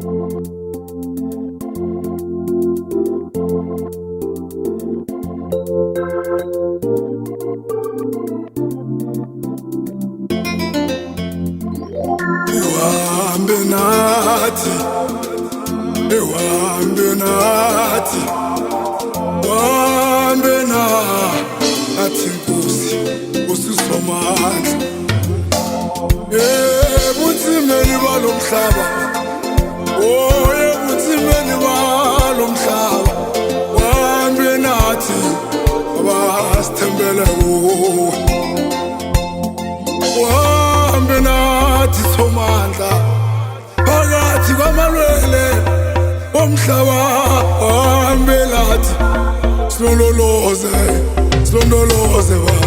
Ehambe nathi Nkosi usizomandla ebunzimeni balomhlaba ebunzimeni balomhlaba wahambe nathi abasithembele kuwe wahambe nathi somandla phakathi kwamalwele omhlaba wahambe nathi silondoloze baba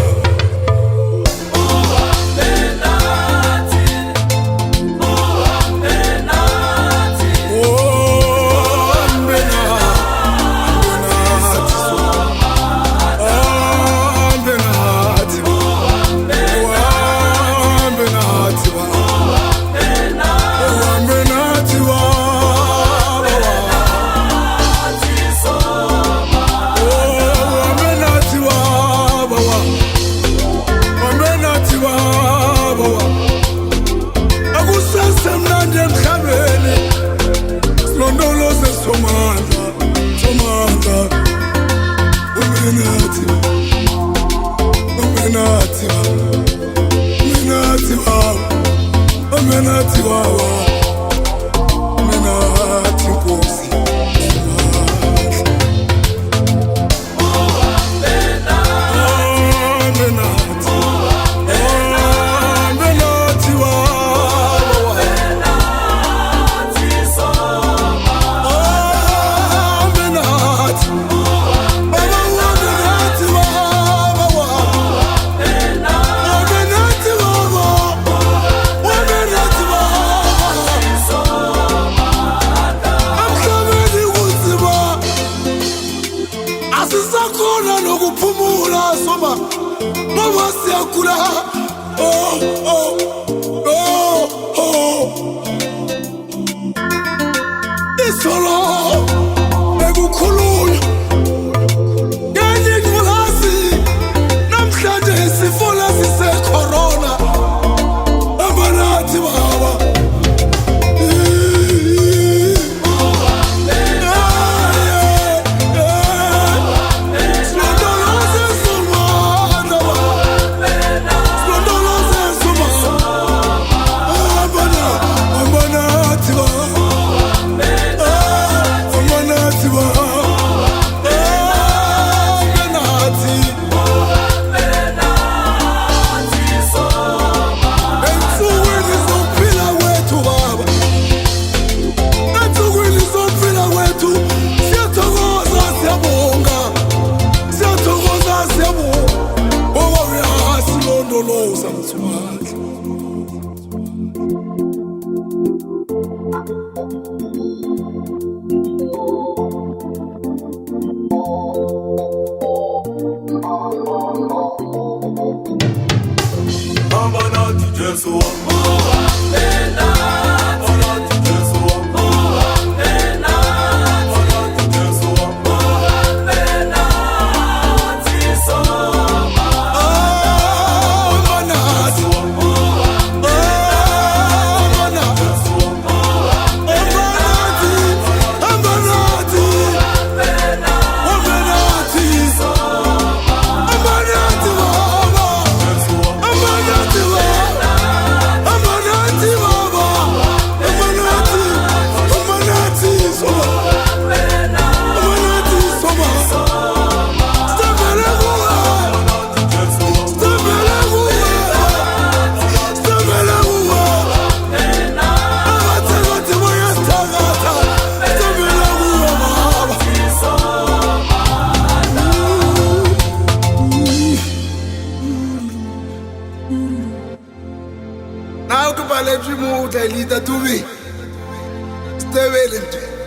Amenathi wawa Amenathi Nkosi asisakhona nokuphumula soba ngoba siyagula isolo ekukhulunywa ngengculazi namhlanje isifo lesisecorona Amenathi baba Amenathi Jesu Now que parler du mot, t'as l'idée de tout. C'était belle.